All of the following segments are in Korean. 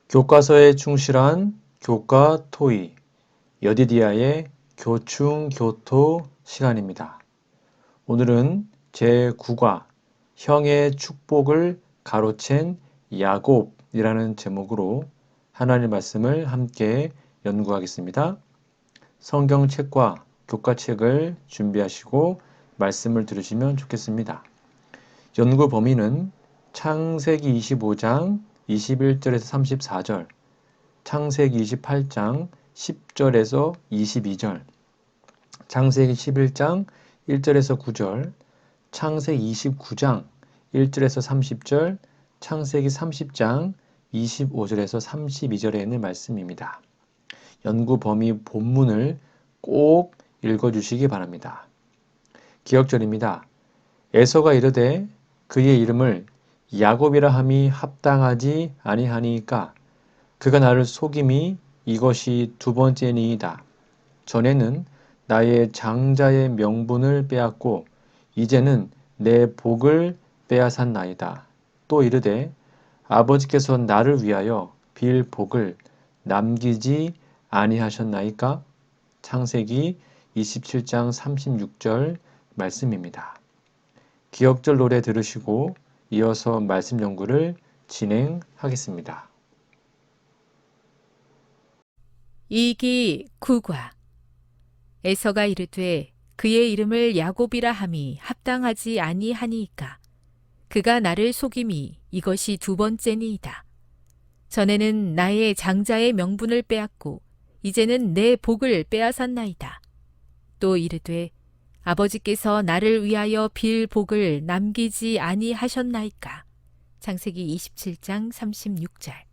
교과서에 충실한 교과 토의, 여디디아의 교충교토 시간입니다. 오늘은 제9과 형의 축복을 가로챈 야곱이라는 제목으로 하나님 말씀을 함께 연구하겠습니다. 성경책과 교과책을 준비하시고 말씀을 들으시면 좋겠습니다. 연구 범위는 창세기 25장 21절에서 34절, 창세기 28장 10절에서 22절, 창세기 11장 1절에서 9절, 창세기 29장 1절에서 30절, 창세기 30장 25절에서 32절에 있는 말씀입니다. 연구 범위 본문을 꼭 읽어주시기 바랍니다. 기억절입니다. 에서가 이르되 그의 이름을 야곱이라 함이 합당하지 아니하니까 그가 나를 속임이 이것이 두 번째니이다. 전에는 나의 장자의 명분을 빼앗고 이제는 내 복을 빼앗았나이다. 또 이르되 아버지께서 나를 위하여 빌 복을 남기지 아니하셨나이까? 창세기 27장 36절 말씀입니다. 기억절 노래 들으시고 이어서 말씀 연구를 진행하겠습니다. 이기 9과 에서가 이르되 그의 이름을 야곱이라 함이 합당하지 아니하니이까 그가 나를 속임이 이것이 두 번째니이다. 전에는 나의 장자의 명분을 빼앗고 이제는 내 복을 빼앗았나이다. 또 이르되 아버지께서 나를 위하여 빌 복을 남기지 아니하셨나이까. 창세기 27장 36절.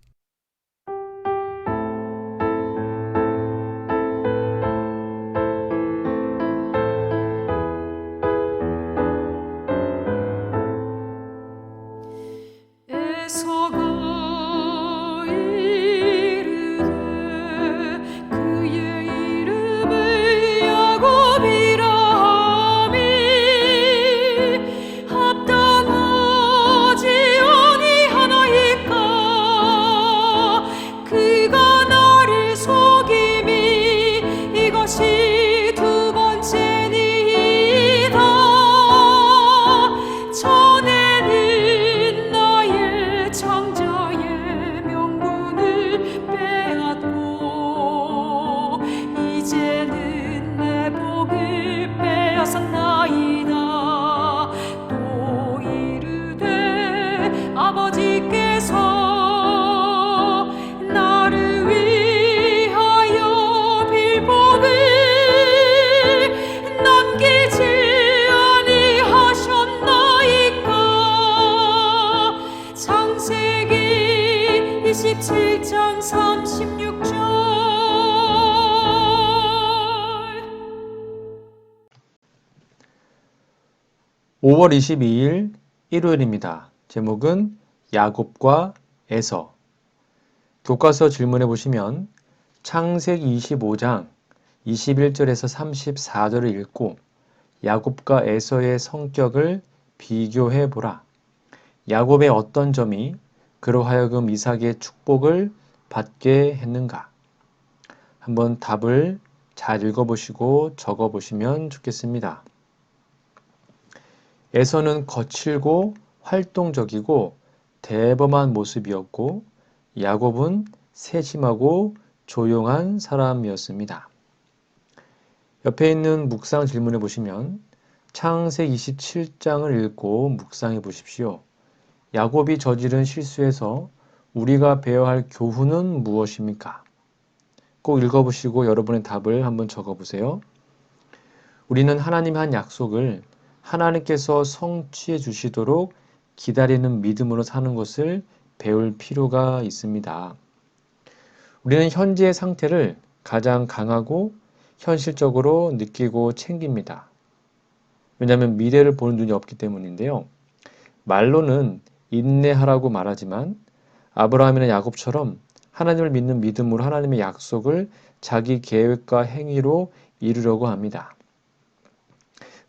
창세기 27장 36절. 5월 22일 일요일입니다. 제목은 야곱과 에서. 교과서 질문해 보시면 창세기 25장 21절에서 34절을 읽고 야곱과 에서의 성격을 비교해 보라. 야곱의 어떤 점이 그로 하여금 이삭의 축복을 받게 했는가? 한번 답을 잘 읽어보시고 적어보시면 좋겠습니다. 에서는 거칠고 활동적이고 대범한 모습이었고 야곱은 세심하고 조용한 사람이었습니다. 옆에 있는 묵상 질문해 보시면 창세기 27장을 읽고 묵상해 보십시오. 야곱이 저지른 실수에서 우리가 배워야 할 교훈은 무엇입니까? 꼭 읽어보시고 여러분의 답을 한번 적어보세요. 우리는 하나님의 한 약속을 하나님께서 성취해 주시도록 기다리는 믿음으로 사는 것을 배울 필요가 있습니다. 우리는 현재의 상태를 가장 강하고 현실적으로 느끼고 챙깁니다. 왜냐하면 미래를 보는 눈이 없기 때문인데요. 말로는 인내하라고 말하지만 아브라함이나 야곱처럼 하나님을 믿는 믿음으로 하나님의 약속을 자기 계획과 행위로 이루려고 합니다.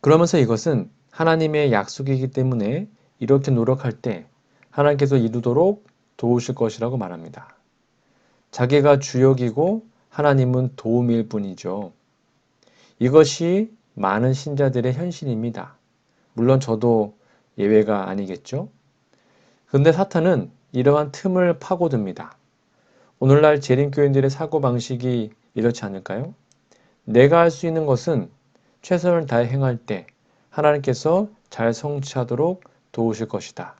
그러면서 이것은 하나님의 약속이기 때문에 이렇게 노력할 때 하나님께서 이루도록 도우실 것이라고 말합니다. 자기가 주역이고 하나님은 도움일 뿐이죠. 이것이 많은 신자들의 현실입니다. 물론 저도 예외가 아니겠죠? 그런데 사탄은 이러한 틈을 파고듭니다. 오늘날 재림교인들의 사고방식이 이렇지 않을까요? 내가 할 수 있는 것은 최선을 다해 행할 때 하나님께서 잘 성취하도록 도우실 것이다.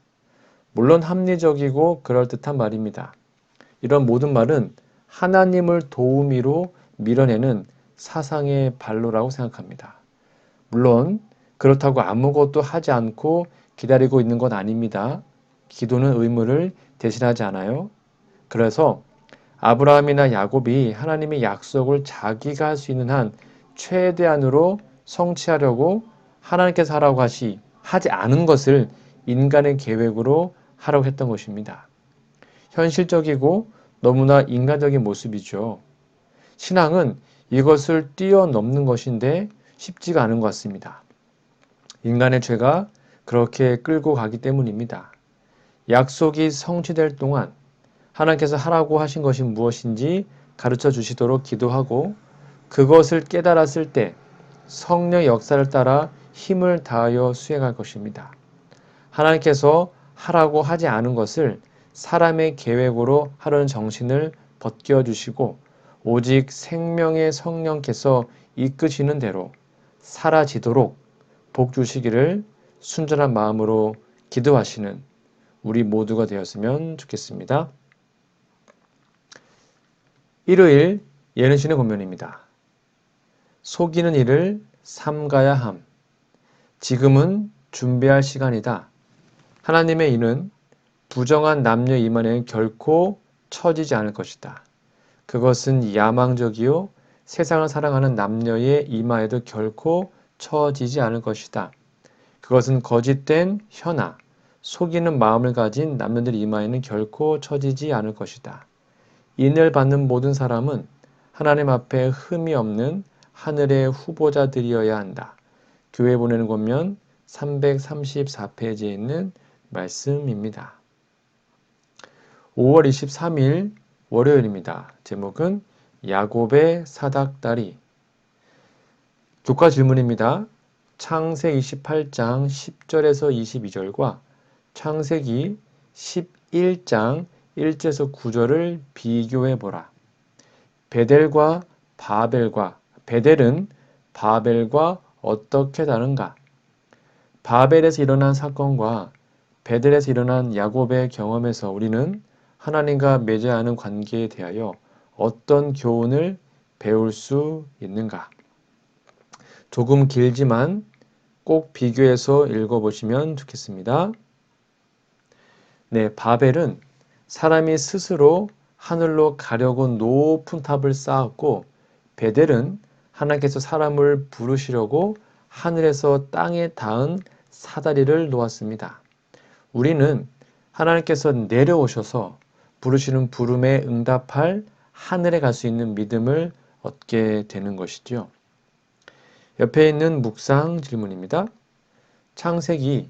물론 합리적이고 그럴듯한 말입니다. 이런 모든 말은 하나님을 도우미로 밀어내는 사상의 발로라고 생각합니다. 물론 그렇다고 아무것도 하지 않고 기다리고 있는 건 아닙니다. 기도는 의무를 대신하지 않아요. 그래서 아브라함이나 야곱이 하나님의 약속을 자기가 할 수 있는 한 최대한으로 성취하려고 하나님께서 하라고 하지 않은 것을 인간의 계획으로 하라고 했던 것입니다. 현실적이고 너무나 인간적인 모습이죠. 신앙은 이것을 뛰어넘는 것인데 쉽지가 않은 것 같습니다. 인간의 죄가 그렇게 끌고 가기 때문입니다. 약속이 성취될 동안 하나님께서 하라고 하신 것이 무엇인지 가르쳐 주시도록 기도하고 그것을 깨달았을 때 성령의 역사를 따라 힘을 다하여 수행할 것입니다. 하나님께서 하라고 하지 않은 것을 사람의 계획으로 하려는 정신을 벗겨주시고 오직 생명의 성령께서 이끄시는 대로 사라지도록 복 주시기를 순전한 마음으로 기도하시는 우리 모두가 되었으면 좋겠습니다. 일요일 예능신의 권면입니다. 속이는 일을 삼가야 함. 지금은 준비할 시간이다. 하나님의 이는 부정한 남녀 이만에는 결코 처지지 않을 것이다. 그것은 야망적이요 세상을 사랑하는 남녀의 이마에도 결코 처지지 않을 것이다. 그것은 거짓된 혀나 속이는 마음을 가진 남녀들 이마에는 결코 처지지 않을 것이다. 인을 받는 모든 사람은 하나님 앞에 흠이 없는 하늘의 후보자들이어야 한다. 교회 보내는 권면 334페이지에 있는 말씀입니다. 5월 23일 월요일입니다. 제목은 야곱의 사닥다리. 교과 질문입니다. 창세기 28장 10절에서 22절과 창세기 11장 1절에서 9절을 비교해 보라. 베델은 바벨과 어떻게 다른가? 바벨에서 일어난 사건과 베델에서 일어난 야곱의 경험에서 우리는 하나님과 맺어야 하는 관계에 대하여 어떤 교훈을 배울 수 있는가? 조금 길지만 꼭 비교해서 읽어보시면 좋겠습니다. 네, 바벨은 사람이 스스로 하늘로 가려고 높은 탑을 쌓았고 베델은 하나님께서 사람을 부르시려고 하늘에서 땅에 닿은 사다리를 놓았습니다. 우리는 하나님께서 내려오셔서 부르시는 부름에 응답할 하늘에 갈 수 있는 믿음을 얻게 되는 것이죠. 옆에 있는 묵상 질문입니다. 창세기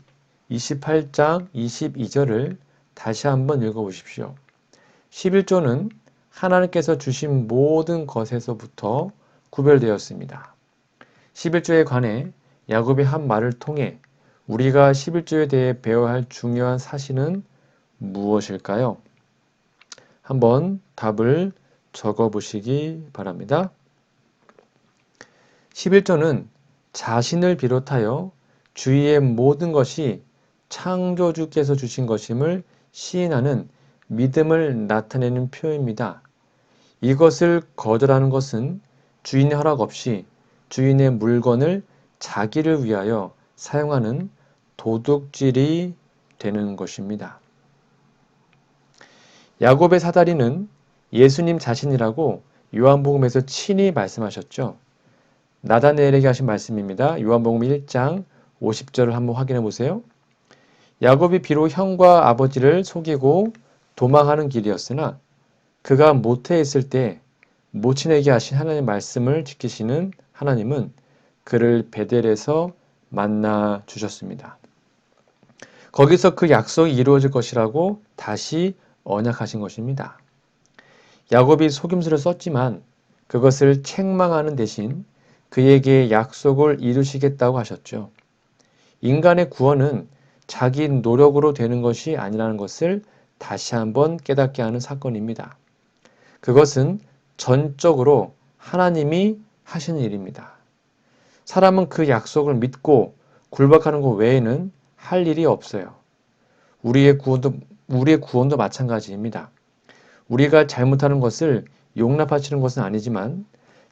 28장 22절을 다시 한번 읽어보십시오. 11조는 하나님께서 주신 모든 것에서부터 구별되었습니다. 11조에 관해 야곱이 한 말을 통해 우리가 11조에 대해 배워야 할 중요한 사실은 무엇일까요? 한번 답을 적어보시기 바랍니다. 11조는 자신을 비롯하여 주위의 모든 것이 창조주께서 주신 것임을 시인하는 믿음을 나타내는 표현입니다. 이것을 거절하는 것은 주인의 허락 없이 주인의 물건을 자기를 위하여 사용하는 도둑질이 되는 것입니다. 야곱의 사다리는 예수님 자신이라고 요한복음에서 친히 말씀하셨죠. 나다나엘에게 하신 말씀입니다. 요한복음 1장 50절을 한번 확인해 보세요. 야곱이 비록 형과 아버지를 속이고 도망하는 길이었으나 그가 모태에 있을 때 모친에게 하신 하나님의 말씀을 지키시는 하나님은 그를 베델에서 만나 주셨습니다. 거기서 그 약속이 이루어질 것이라고 다시 언약하신 것입니다. 야곱이 속임수를 썼지만 그것을 책망하는 대신 그에게 약속을 이루시겠다고 하셨죠. 인간의 구원은 자기 노력으로 되는 것이 아니라는 것을 다시 한번 깨닫게 하는 사건입니다. 그것은 전적으로 하나님이 하시는 일입니다. 사람은 그 약속을 믿고 굴복하는 것 외에는 할 일이 없어요. 우리의 구원도 마찬가지입니다. 우리가 잘못하는 것을 용납하시는 것은 아니지만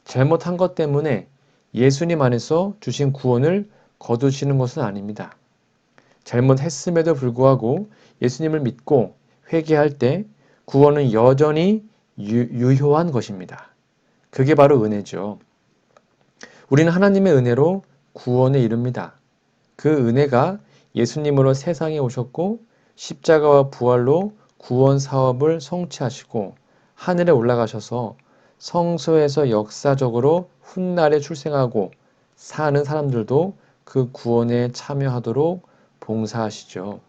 잘못한 것 때문에 예수님 안에서 주신 구원을 거두시는 것은 아닙니다. 잘못했음에도 불구하고 예수님을 믿고 회개할 때 구원은 여전히 유효한 것입니다. 그게 바로 은혜죠. 우리는 하나님의 은혜로 구원에 이릅니다. 그 은혜가 예수님으로 세상에 오셨고 십자가와 부활로 구원 사업을 성취하시고 하늘에 올라가셔서 성소에서 역사적으로 훗날에 출생하고 사는 사람들도 그 구원에 참여하도록 봉사하시죠.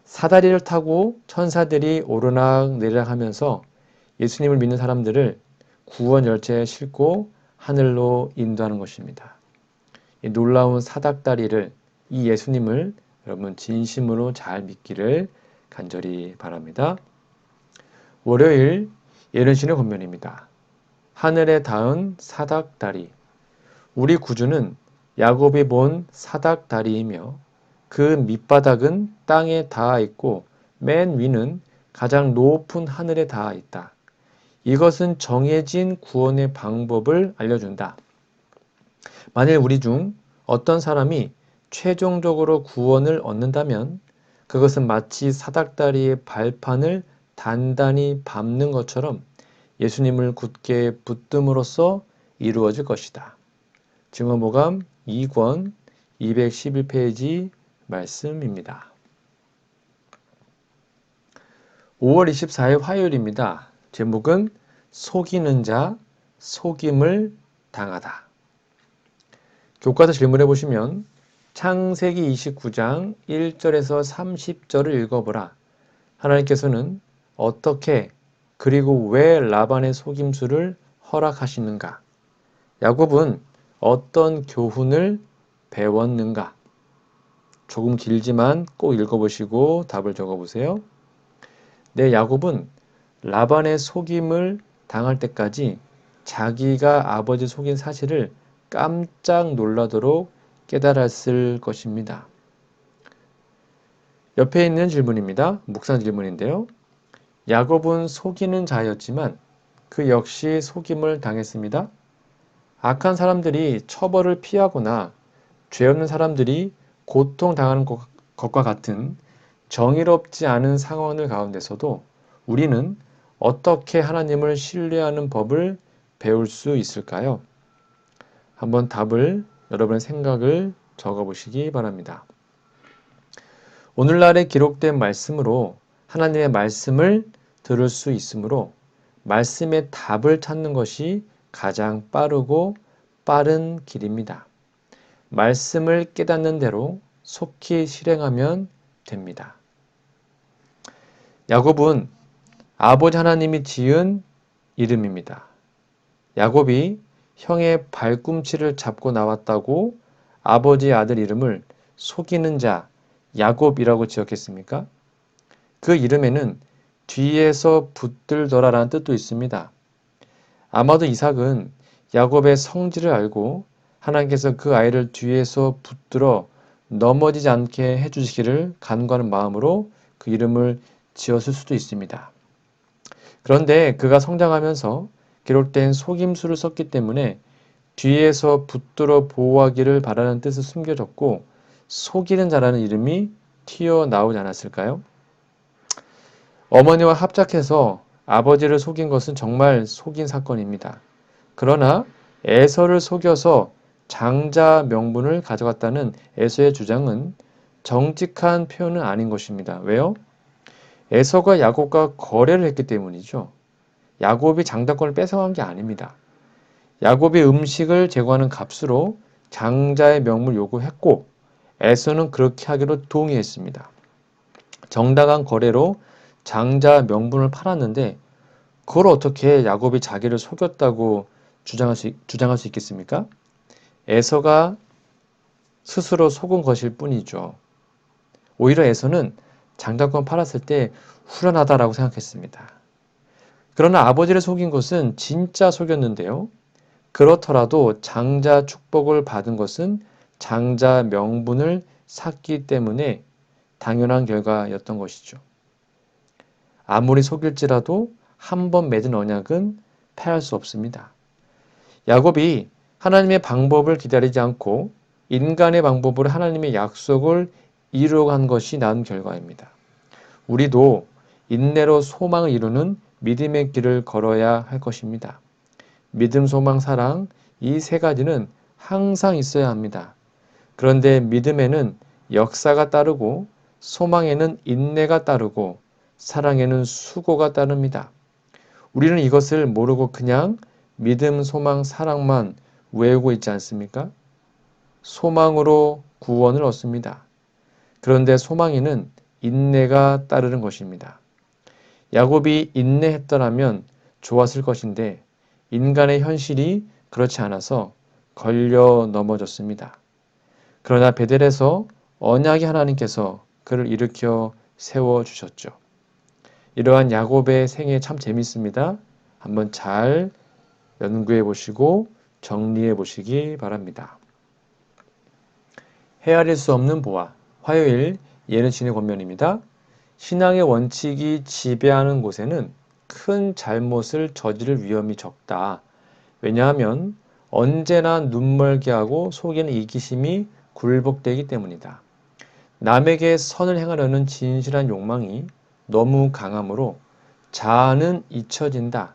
사다리를 타고 천사들이 오르락 내리락 하면서 예수님을 믿는 사람들을 구원 열차에 싣고 하늘로 인도하는 것입니다. 이 놀라운 사닥다리를, 이 예수님을 여러분 진심으로 잘 믿기를 간절히 바랍니다. 월요일 예른신의 권면입니다. 하늘에 닿은 사닥다리. 우리 구주는 야곱이 본 사닥다리이며 그 밑바닥은 땅에 닿아 있고 맨 위는 가장 높은 하늘에 닿아 있다. 이것은 정해진 구원의 방법을 알려준다. 만일 우리 중 어떤 사람이 최종적으로 구원을 얻는다면 그것은 마치 사닥다리의 발판을 단단히 밟는 것처럼 예수님을 굳게 붙듦으로써 이루어질 것이다. 증언보감 2권 211페이지 말씀입니다. 5월 24일 화요일입니다. 제목은 속이는 자, 속임을 당하다. 교과서 질문해 보시면 창세기 29장 1절에서 30절을 읽어보라. 하나님께서는 어떻게 그리고 왜 라반의 속임수를 허락하시는가? 야곱은 어떤 교훈을 배웠는가? 조금 길지만 꼭 읽어보시고 답을 적어보세요. 네, 야곱은 라반의 속임을 당할 때까지 자기가 아버지 속인 사실을 깜짝 놀라도록 깨달았을 것입니다. 옆에 있는 질문입니다. 묵상 질문인데요. 야곱은 속이는 자였지만 그 역시 속임을 당했습니다. 악한 사람들이 처벌을 피하거나 죄 없는 사람들이 고통당하는 것과 같은 정의롭지 않은 상황들 가운데서도 우리는 어떻게 하나님을 신뢰하는 법을 배울 수 있을까요? 한번 답을 여러분의 생각을 적어보시기 바랍니다. 오늘날에 기록된 말씀으로 하나님의 말씀을 들을 수 있으므로 말씀의 답을 찾는 것이 가장 빠르고 빠른 길입니다. 말씀을 깨닫는 대로 속히 실행하면 됩니다. 야곱은 아버지 하나님이 지은 이름입니다. 야곱이 형의 발꿈치를 잡고 나왔다고 아버지의 아들 이름을 속이는 자 야곱이라고 지었겠습니까? 그 이름에는 뒤에서 붙들더라라는 뜻도 있습니다. 아마도 이삭은 야곱의 성질을 알고 하나님께서 그 아이를 뒤에서 붙들어 넘어지지 않게 해주시기를 간구하는 마음으로 그 이름을 지었을 수도 있습니다. 그런데 그가 성장하면서 기록된 속임수를 썼기 때문에 뒤에서 붙들어 보호하기를 바라는 뜻을 숨겨졌고 속이는 자라는 이름이 튀어나오지 않았을까요? 어머니와 합작해서 아버지를 속인 것은 정말 속인 사건입니다. 그러나 에서를 속여서 장자 명분을 가져갔다는 에서의 주장은 정직한 표현은 아닌 것입니다. 왜요? 에서가 야곱과 거래를 했기 때문이죠. 야곱이 장자권을 뺏어간 게 아닙니다. 야곱이 음식을 제공하는 값으로 장자의 명분을 요구했고 에서는 그렇게 하기로 동의했습니다. 정당한 거래로 장자 명분을 팔았는데 그걸 어떻게 야곱이 자기를 속였다고 주장할 수 있겠습니까? 에서가 스스로 속은 것일 뿐이죠. 오히려 에서는 장자권 팔았을 때 후련하다라고 생각했습니다. 그러나 아버지를 속인 것은 진짜 속였는데요. 그렇더라도 장자 축복을 받은 것은 장자 명분을 샀기 때문에 당연한 결과였던 것이죠. 아무리 속일지라도 한 번 맺은 언약은 패할 수 없습니다. 야곱이 하나님의 방법을 기다리지 않고 인간의 방법으로 하나님의 약속을 이루어간 것이 나은 결과입니다. 우리도 인내로 소망을 이루는 믿음의 길을 걸어야 할 것입니다. 믿음, 소망, 사랑 이 세 가지는 항상 있어야 합니다. 그런데 믿음에는 역사가 따르고 소망에는 인내가 따르고 사랑에는 수고가 따릅니다. 우리는 이것을 모르고 그냥 믿음, 소망, 사랑만 외우고 있지 않습니까? 소망으로 구원을 얻습니다. 그런데 소망에는 인내가 따르는 것입니다. 야곱이 인내했더라면 좋았을 것인데 인간의 현실이 그렇지 않아서 걸려 넘어졌습니다. 그러나 베델에서 언약의 하나님께서 그를 일으켜 세워주셨죠. 이러한 야곱의 생애 참 재밌습니다. 한번 잘 연구해 보시고 정리해 보시기 바랍니다. 헤아릴 수 없는 보아, 화요일 예능신의 권면입니다. 신앙의 원칙이 지배하는 곳에는 큰 잘못을 저지를 위험이 적다. 왜냐하면 언제나 눈멀게 하고 속에는 이기심이 굴복되기 때문이다. 남에게 선을 행하려는 진실한 욕망이 너무 강하므로 자아는 잊혀진다.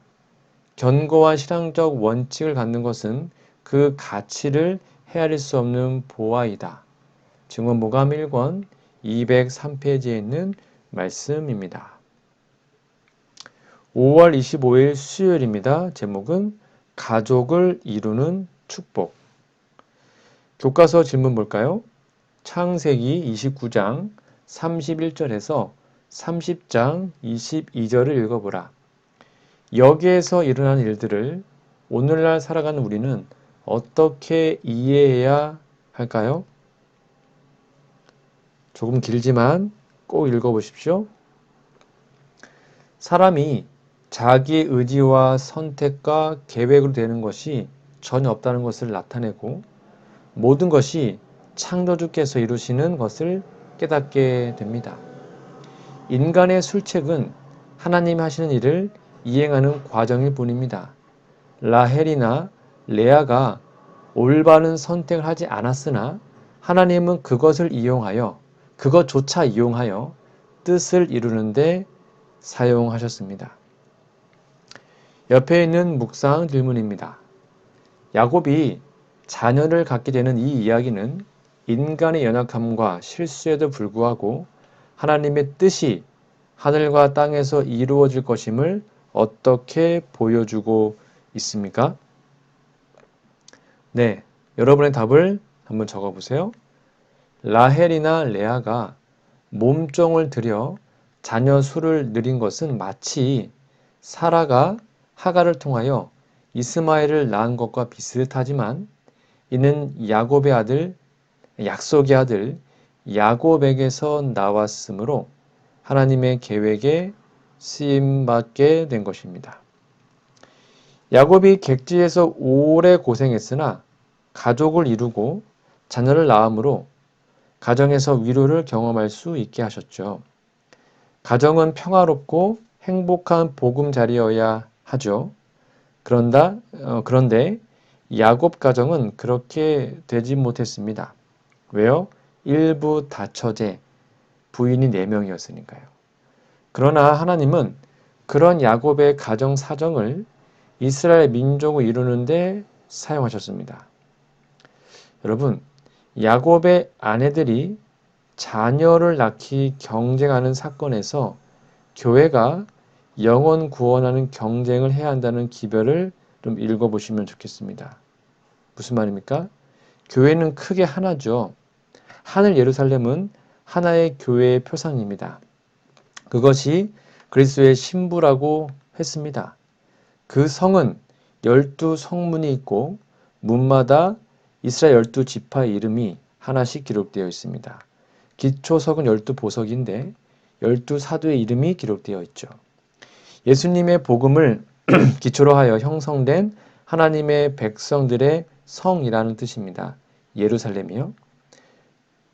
견고한 신앙적 원칙을 갖는 것은 그 가치를 헤아릴 수 없는 보아이다. 증언보감 1권 203페이지에 있는 말씀입니다. 5월 25일 수요일입니다. 제목은 가족을 이루는 축복. 교과서 질문 볼까요? 창세기 29장 31절에서 30장 22절을 읽어보라. 여기에서 일어난 일들을 오늘날 살아가는 우리는 어떻게 이해해야 할까요? 조금 길지만 꼭 읽어보십시오. 사람이 자기의 의지와 선택과 계획으로 되는 것이 전혀 없다는 것을 나타내고 모든 것이 창조주께서 이루시는 것을 깨닫게 됩니다. 인간의 술책은 하나님이 하시는 일을 이행하는 과정일 뿐입니다. 라헬이나 레아가 올바른 선택을 하지 않았으나 하나님은 그것조차 이용하여 뜻을 이루는데 사용하셨습니다. 옆에 있는 묵상 질문입니다. 야곱이 자녀를 갖게 되는 이 이야기는 인간의 연약함과 실수에도 불구하고 하나님의 뜻이 하늘과 땅에서 이루어질 것임을 어떻게 보여주고 있습니까? 네, 여러분의 답을 한번 적어보세요. 라헬이나 레아가 몸종을 들여 자녀 수를 늘인 것은 마치 사라가 하갈을 통하여 이스마엘을 낳은 것과 비슷하지만 이는 야곱의 아들, 약속의 아들 야곱에게서 나왔으므로 하나님의 계획에 쓰임받게 된 것입니다. 야곱이 객지에서 오래 고생했으나 가족을 이루고 자녀를 낳음으로 가정에서 위로를 경험할 수 있게 하셨죠. 가정은 평화롭고 행복한 보금자리여야 하죠. 그런데 야곱 가정은 그렇게 되지 못했습니다. 왜요? 일부 다처제, 부인이 4명이었으니까요. 그러나 하나님은 그런 야곱의 가정 사정을 이스라엘 민족을 이루는데 사용하셨습니다. 여러분, 야곱의 아내들이 자녀를 낳기 경쟁하는 사건에서 교회가 영혼 구원하는 경쟁을 해야 한다는 기별을 좀 읽어보시면 좋겠습니다. 무슨 말입니까? 교회는 크게 하나죠. 하늘 예루살렘은 하나의 교회의 표상입니다. 그것이 그리스도의 신부라고 했습니다. 그 성은 12성문이 있고 문마다 이스라엘 12지파의 이름이 하나씩 기록되어 있습니다. 기초석은 12보석인데 12사도의 이름이 기록되어 있죠. 예수님의 복음을 기초로 하여 형성된 하나님의 백성들의 성이라는 뜻입니다. 예루살렘이요.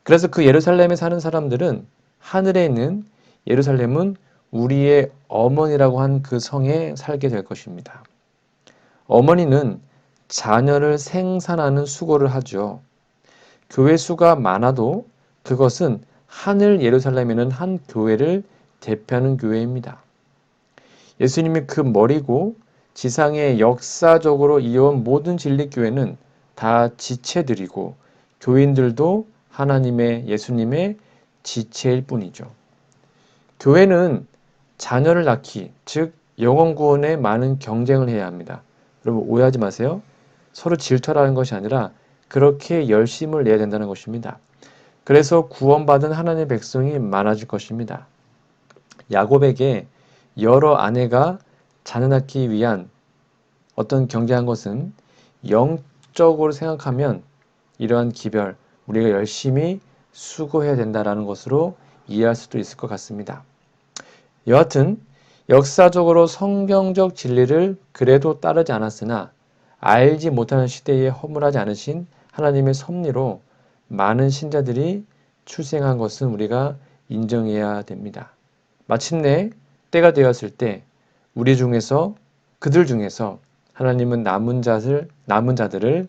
그래서 그 예루살렘에 사는 사람들은 하늘에 있는 예루살렘은 우리의 어머니라고 한 그 성에 살게 될 것입니다. 어머니는 자녀를 생산하는 수고를 하죠. 교회 수가 많아도 그것은 하늘 예루살렘에는 한 교회를 대표하는 교회입니다. 예수님이 그 머리고 지상에 역사적으로 이어온 모든 진리교회는 다 지체들이고 교인들도 하나님의 예수님의 지체일 뿐이죠. 교회는 자녀를 낳기, 즉 영혼 구원에 많은 경쟁을 해야 합니다. 여러분 오해하지 마세요. 서로 질투하는 것이 아니라 그렇게 열심을 내야 된다는 것입니다. 그래서 구원받은 하나님의 백성이 많아질 것입니다. 야곱에게 여러 아내가 자녀 낳기 위한 어떤 경쟁한 것은 영적으로 생각하면 이러한 기별, 우리가 열심히 수고해야 된다는 것으로 이해할 수도 있을 것 같습니다. 여하튼 역사적으로 성경적 진리를 그래도 따르지 않았으나 알지 못하는 시대에 허물하지 않으신 하나님의 섭리로 많은 신자들이 출생한 것은 우리가 인정해야 됩니다. 마침내 때가 되었을 때 그들 중에서 하나님은 남은 자들을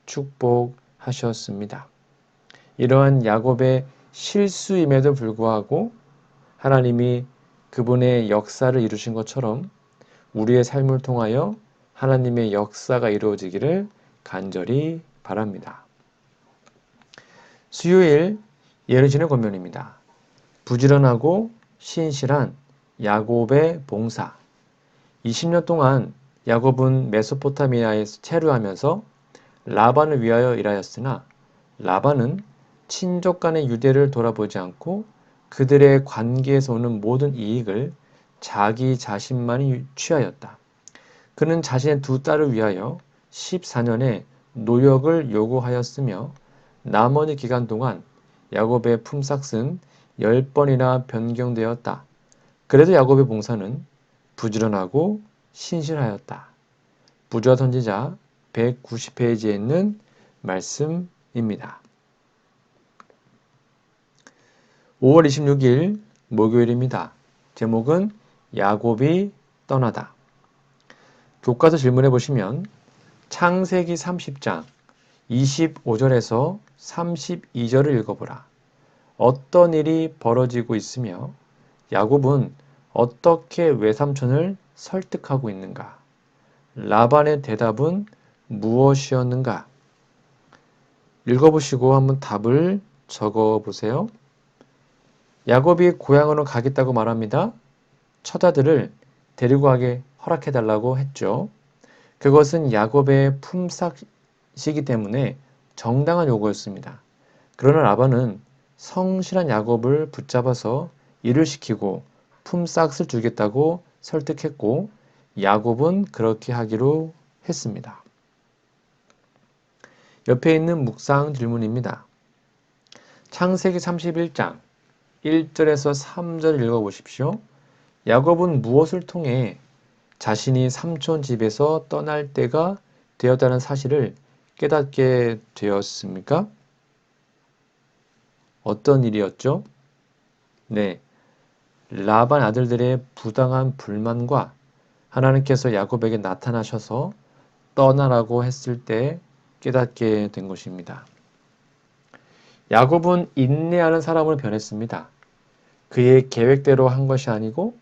축복하셨습니다. 이러한 야곱의 실수임에도 불구하고 하나님이 그분의 역사를 이루신 것처럼 우리의 삶을 통하여 하나님의 역사가 이루어지기를 간절히 바랍니다. 수요일 예언신의 권면입니다. 부지런하고 신실한 야곱의 봉사. 20년 동안 야곱은 메소포타미아에서 체류하면서 라반을 위하여 일하였으나 라반은 친족 간의 유대를 돌아보지 않고 그들의 관계에서 오는 모든 이익을 자기 자신만이 취하였다. 그는 자신의 두 딸을 위하여 14년의 노역을 요구하였으며 나머지 기간 동안 야곱의 품삯은 10번이나 변경되었다. 그래도 야곱의 봉사는 부지런하고 신실하였다. 부조와 선지자 190페이지에 있는 말씀입니다. 5월 26일 목요일입니다. 제목은 야곱이 떠나다. 교과서 질문해 보시면 창세기 30장 25절에서 32절을 읽어보라. 어떤 일이 벌어지고 있으며 야곱은 어떻게 외삼촌을 설득하고 있는가? 라반의 대답은 무엇이었는가? 읽어보시고 한번 답을 적어보세요. 야곱이 고향으로 가겠다고 말합니다. 처자들을 데리고 가게 허락해달라고 했죠. 그것은 야곱의 품삯이기 때문에 정당한 요구였습니다. 그러나 라반은 성실한 야곱을 붙잡아서 일을 시키고 품삯을 주겠다고 설득했고 야곱은 그렇게 하기로 했습니다. 옆에 있는 묵상 질문입니다. 창세기 31장 1절에서 3절을 읽어보십시오. 야곱은 무엇을 통해 자신이 삼촌 집에서 떠날 때가 되었다는 사실을 깨닫게 되었습니까? 어떤 일이었죠? 네, 라반 아들들의 부당한 불만과 하나님께서 야곱에게 나타나셔서 떠나라고 했을 때 깨닫게 된 것입니다. 야곱은 인내하는 사람으로 변했습니다. 그의 계획대로 한 것이 아니고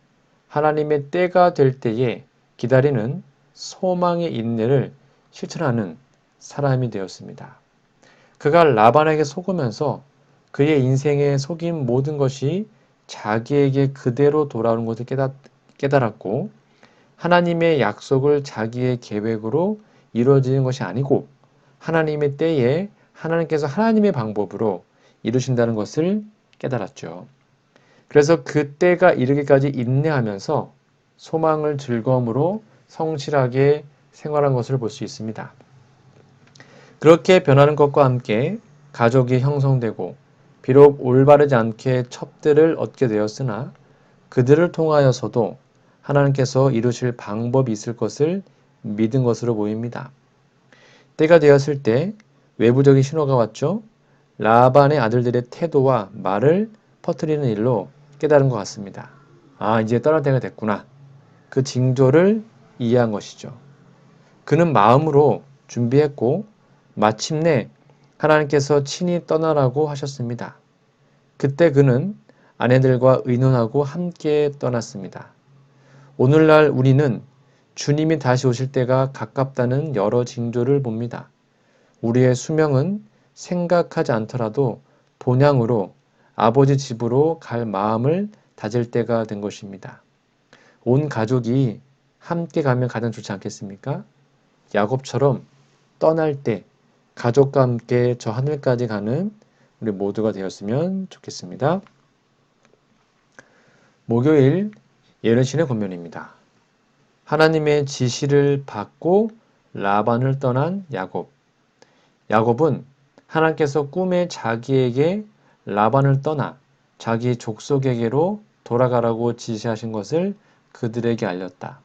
하나님의 때가 될 때에 기다리는 소망의 인내를 실천하는 사람이 되었습니다. 그가 라반에게 속으면서 그의 인생에 속인 모든 것이 자기에게 그대로 돌아오는 것을 깨달았고 하나님의 약속을 자기의 계획으로 이루어지는 것이 아니고 하나님의 때에 하나님께서 하나님의 방법으로 이루신다는 것을 깨달았죠. 그래서 그 때가 이르기까지 인내하면서 소망을 즐거움으로 성실하게 생활한 것을 볼 수 있습니다. 그렇게 변하는 것과 함께 가족이 형성되고 비록 올바르지 않게 첩들을 얻게 되었으나 그들을 통하여서도 하나님께서 이루실 방법이 있을 것을 믿은 것으로 보입니다. 때가 되었을 때 외부적인 신호가 왔죠. 라반의 아들들의 태도와 말을 퍼뜨리는 일로 깨달은 것 같습니다. 아, 이제 떠날 때가 됐구나. 그 징조를 이해한 것이죠. 그는 마음으로 준비했고 마침내 하나님께서 친히 떠나라고 하셨습니다. 그때 그는 아내들과 의논하고 함께 떠났습니다. 오늘날 우리는 주님이 다시 오실 때가 가깝다는 여러 징조를 봅니다. 우리의 수명은 생각하지 않더라도 본향으로 아버지 집으로 갈 마음을 다질 때가 된 것입니다. 온 가족이 함께 가면 가장 좋지 않겠습니까? 야곱처럼 떠날 때 가족과 함께 저 하늘까지 가는 우리 모두가 되었으면 좋겠습니다. 목요일 예언신의 권면입니다. 하나님의 지시를 받고 라반을 떠난 야곱. 야곱은 하나님께서 꿈에 자기에게 라반을 떠나 자기 족속에게로 돌아가라고 지시하신 것을 그들에게 알렸다.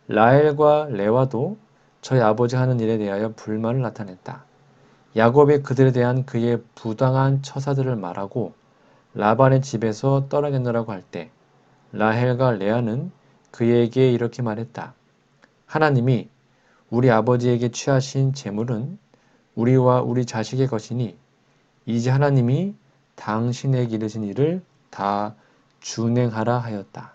라헬과 레와도 저희 아버지 하는 일에 대하여 불만을 나타냈다. 야곱이 그들에 대한 그의 부당한 처사들을 말하고 라반의 집에서 떠나겠노라고 할 때 라헬과 레아는 그에게 이렇게 말했다. 하나님이 우리 아버지에게 취하신 재물은 우리와 우리 자식의 것이니 이제 하나님이 당신에게 이르신 일을 다 준행하라 하였다.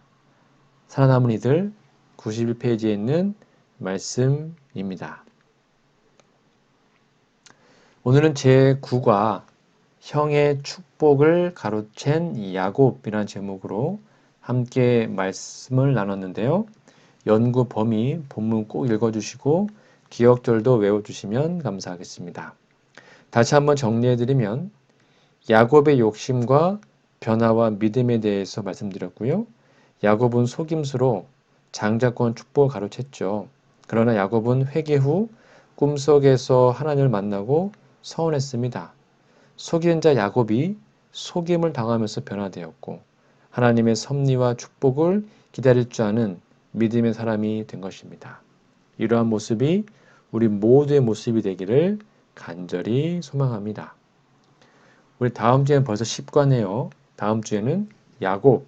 살아남은 이들 91페이지에 있는 말씀입니다. 오늘은 제9과 형의 축복을 가로챈 야곱이라는 제목으로 함께 말씀을 나눴는데요. 연구 범위 본문 꼭 읽어주시고 기억절도 외워주시면 감사하겠습니다. 다시 한번 정리해드리면 야곱의 욕심과 변화와 믿음에 대해서 말씀드렸고요. 야곱은 속임수로 장자권 축복을 가로챘죠. 그러나 야곱은 회개 후 꿈속에서 하나님을 만나고 서운했습니다. 속인 자 야곱이 속임을 당하면서 변화되었고 하나님의 섭리와 축복을 기다릴 줄 아는 믿음의 사람이 된 것입니다. 이러한 모습이 우리 모두의 모습이 되기를 간절히 소망합니다. 우리 다음 주에는 벌써 10과네요. 다음 주에는 야곱,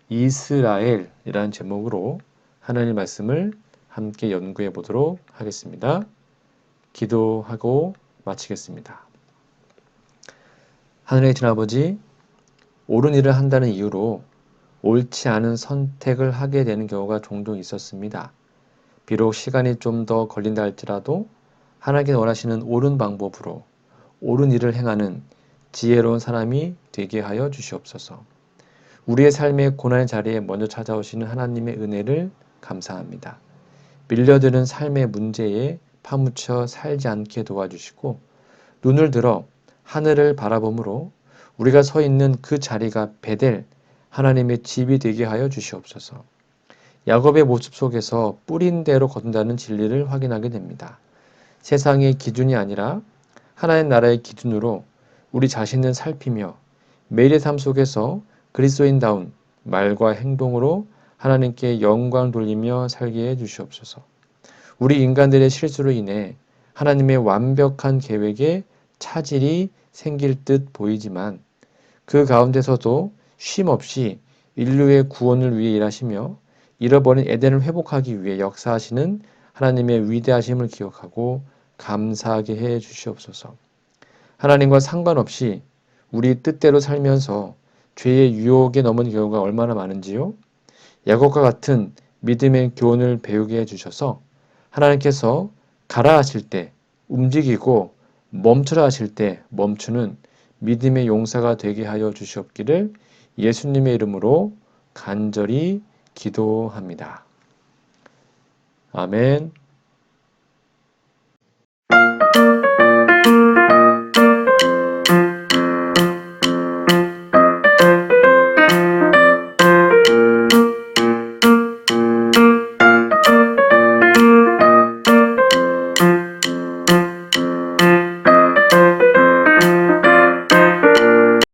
이스라엘이라는 제목으로 하나님의 말씀을 함께 연구해 보도록 하겠습니다. 기도하고 마치겠습니다. 하늘에 계신 아버지, 옳은 일을 한다는 이유로 옳지 않은 선택을 하게 되는 경우가 종종 있었습니다. 비록 시간이 좀 더 걸린다 할지라도 하나님께서 원하시는 옳은 방법으로 옳은 일을 행하는 지혜로운 사람이 되게 하여 주시옵소서. 우리의 삶의 고난의 자리에 먼저 찾아오시는 하나님의 은혜를 감사합니다. 밀려드는 삶의 문제에 파묻혀 살지 않게 도와주시고 눈을 들어 하늘을 바라봄으로 우리가 서 있는 그 자리가 베델 하나님의 집이 되게 하여 주시옵소서. 야곱의 모습 속에서 뿌린 대로 거둔다는 진리를 확인하게 됩니다. 세상의 기준이 아니라 하나님 나라의 기준으로 우리 자신을 살피며 매일의 삶 속에서 그리스도인다운 말과 행동으로 하나님께 영광 돌리며 살게 해 주시옵소서. 우리 인간들의 실수로 인해 하나님의 완벽한 계획에 차질이 생길 듯 보이지만 그 가운데서도 쉼 없이 인류의 구원을 위해 일하시며 잃어버린 에덴을 회복하기 위해 역사하시는 하나님의 위대하심을 기억하고 감사하게 해 주시옵소서. 하나님과 상관없이 우리 뜻대로 살면서 죄의 유혹에 넘은 경우가 얼마나 많은지요? 야곱과 같은 믿음의 교훈을 배우게 해주셔서 하나님께서 가라 하실 때 움직이고 멈추라 하실 때 멈추는 믿음의 용사가 되게 하여 주시옵기를 예수님의 이름으로 간절히 기도합니다. 아멘.